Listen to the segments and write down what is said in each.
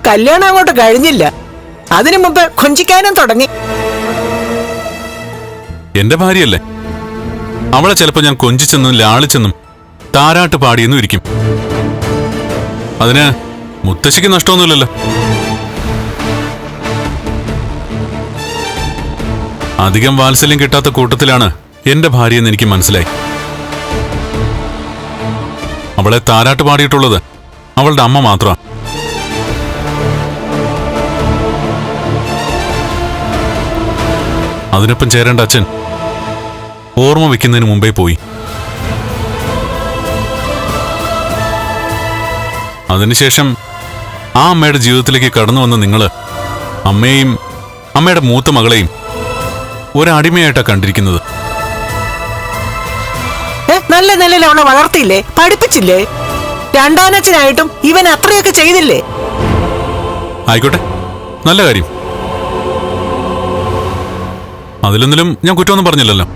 കല്യാണം അങ്ങോട്ട് കഴിഞ്ഞില്ല, അതിനു മുമ്പ് കൊഞ്ചിക്കാനും തുടങ്ങി. എന്റെ ഭാര്യയല്ലേ, അവളെ ചിലപ്പോ ഞാൻ കൊഞ്ചിച്ചെന്നും ലാളിച്ചെന്നും താരാട്ട് പാടിയെന്നും ഇരിക്കും. അതിന് മുത്തശ്ശിക്ക് നഷ്ടമൊന്നുമില്ലല്ലോ. അധികം വാത്സല്യം കിട്ടാത്ത കൂട്ടത്തിലാണ് എന്റെ ഭാര്യയെന്ന് എനിക്ക് മനസ്സിലായി. അവളെ താരാട്ട് പാടിയിട്ടുള്ളത് അവളുടെ അമ്മ മാത്രമാണ്. അതിനൊപ്പം ചേരേണ്ട അച്ഛൻ ഓർമ്മ വെക്കുന്നതിന് മുമ്പേ പോയി. അതിനുശേഷം ആ അമ്മയുടെ ജീവിതത്തിലേക്ക് കടന്നു വന്ന നിങ്ങള് അമ്മയെയും അമ്മയുടെ മൂത്ത മകളെയും ഒരടിമയായിട്ടാണ് കണ്ടിരിക്കുന്നത്. നല്ല നിലയിൽ അവളെ വളർത്തിയില്ലേ, പഠിപ്പിച്ചില്ലേ? രണ്ടാനച്ഛനായിട്ടും ഇവൻ അത്രയൊക്കെ ചെയ്തില്ലേ? ആയിക്കോട്ടെ, നല്ല കാര്യം. അതിലൊന്നിലും ഞാൻ കുറ്റമൊന്നും പറഞ്ഞില്ലല്ലോ.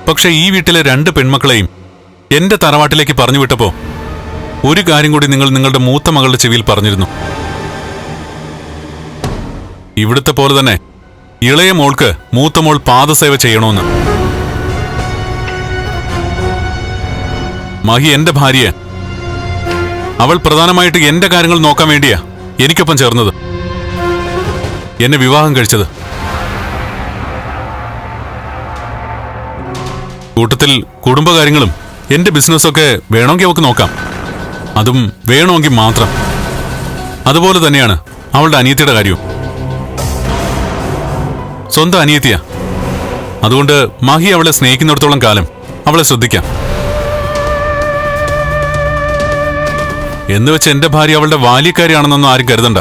പക്ഷെ ഈ വീട്ടിലെ 2 പെൺമക്കളെയും എന്റെ തറവാട്ടിലേക്ക് പറഞ്ഞു വിട്ടപ്പോ ഒരു കാര്യം കൂടി നിങ്ങൾ നിങ്ങളുടെ മൂത്ത മകളുടെ ചെവിയിൽ പറഞ്ഞിരുന്നു. ഇവിടുത്തെ പോലെ തന്നെ ഇളയ മോൾക്ക് മൂത്ത മോൾ പാദസേവ ചെയ്യണമെന്ന്. മഹി എന്റെ ഭാര്യയെ, അവൾ പ്രധാനമായിട്ട് എന്റെ കാര്യങ്ങൾ നോക്കാൻ വേണ്ടിയാ എനിക്കൊപ്പം ചേർന്നത്, എന്നെ വിവാഹം കഴിച്ചത്. കൂട്ടത്തിൽ കുടുംബകാര്യങ്ങളും എന്റെ ബിസിനസ്സൊക്കെ വേണമെങ്കിൽ അവൾക്ക് നോക്കാം, അതും വേണമെങ്കിൽ മാത്രം. അതുപോലെ തന്നെയാണ് അവളുടെ അനിയത്തിയുടെ കാര്യവും. സ്വന്തം അനിയത്തിയാ, അതുകൊണ്ട് മഹി അവളെ സ്നേഹിക്കുന്നിടത്തോളം കാലം അവളെ ശ്രദ്ധിക്കാം. എന്ന് വെച്ച് എന്റെ ഭാര്യ അവളുടെ ബാല്യക്കാരിയാണെന്നൊന്നും ആരും കരുതണ്ട.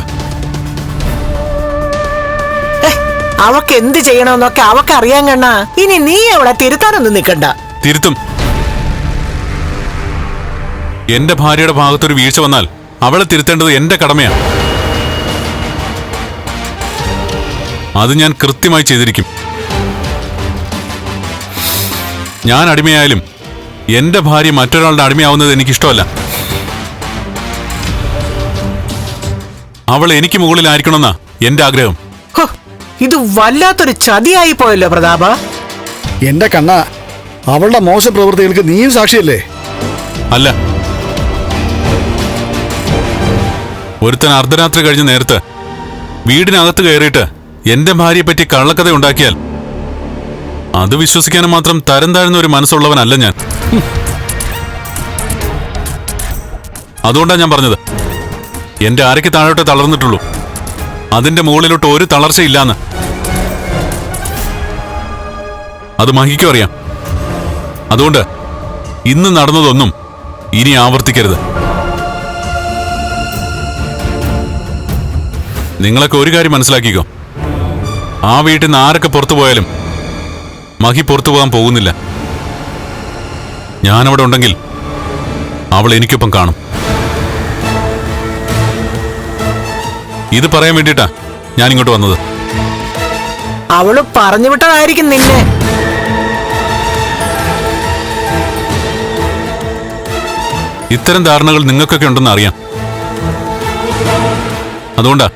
അവക്ക് എന്ത് ചെയ്യണമെന്നൊക്കെ അവക്ക് അറിയാൻ കണ്ണാ. ഇനി നീ അവളെ തിരുത്താനൊന്നും നിൽക്കണ്ട. തിരുത്തും. എന്റെ ഭാര്യയുടെ ഭാഗത്തൊരു വീഴ്ച വന്നാൽ അവളെ തിരുത്തേണ്ടത് എന്റെ കടമയാണ്. അത് ഞാൻ കൃത്യമായി ചെയ്തിരിക്കും. ഞാൻ അടിമയായാലും എന്റെ ഭാര്യ മറ്റൊരാളുടെ അടിമയാവുന്നത് എനിക്കിഷ്ടമല്ല. അവൾ എനിക്ക് മുകളിലായിരിക്കണമെന്നാ എന്റെ ആഗ്രഹം. ഇത് വല്ലാത്തൊരു ചതിയായി പോയല്ലോ പ്രതാപ. എന്റെ കണ്ണ, അവളുടെ മോശം പ്രവൃത്തികൾക്ക് നീയും സാക്ഷിയല്ലേ? അല്ല, ഒരുത്തൻ അർദ്ധരാത്രി കഴിഞ്ഞ നേരത്ത് വീടിനകത്ത് കയറിയിട്ട് എന്റെ ഭാര്യയെ പറ്റി കള്ളക്കഥ ഉണ്ടാക്കിയാൽ അത് വിശ്വസിക്കാനും മാത്രം തരം താഴ്ന്ന ഒരു മനസ്സുള്ളവനല്ല ഞാൻ. അതുകൊണ്ടാണ് ഞാൻ പറഞ്ഞത്, എന്റെ അരയ്ക്ക് താഴോട്ട് തളർന്നിട്ടുള്ളൂ, അതിന്റെ മുകളിലോട്ട് ഒരു തളർച്ചയില്ലാന്ന്. അത് മഹിക്കും അറിയാം. അതുകൊണ്ട് ഇന്ന് നടന്നതൊന്നും ഇനി ആവർത്തിക്കരുത്. നിങ്ങളൊക്കെ ഒരു കാര്യം മനസ്സിലാക്കിക്കോ, ആ വീട്ടിൽ നിന്ന് ആരൊക്കെ പുറത്തു പോയാലും മഹി പുറത്തു പോകാൻ പോകുന്നില്ല. ഞാനവിടെ ഉണ്ടെങ്കിൽ അവൾ എനിക്കൊപ്പം കാണും. ഇത് പറയാൻ വേണ്ടിയിട്ടാ ഞാൻ ഇങ്ങോട്ട് വന്നത്. അവള് പറഞ്ഞു വിട്ടതായിരിക്കും നിന്നെ. ഇത്തരം ധാരണകൾ നിങ്ങൾക്കൊക്കെ ഉണ്ടെന്ന് അറിയാം. അതുകൊണ്ടാ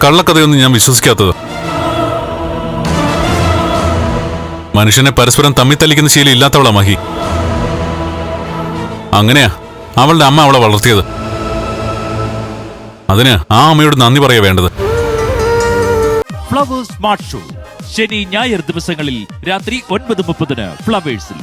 കള്ളക്കഥയൊന്നും ഞാൻ വിശ്വസിക്കാത്തത്. മനുഷ്യനെ പരസ്പരം തമ്മിൽ തല്ലിക്കുന്ന ശീലം ഇല്ലാത്തവളാ മഹി. അങ്ങനെയാ അവളുടെ അമ്മ അവളെ വളർത്തിയത്. അതിന് ആ അമ്മയോട് നന്ദി പറയാ വേണ്ടത്. ഫ്ലവേഴ്സ് സ്മാർട്ട് ഷോ ശനി ഞായർ ദിവസങ്ങളിൽ രാത്രി 9:30 ഫ്ലവേഴ്സിൽ.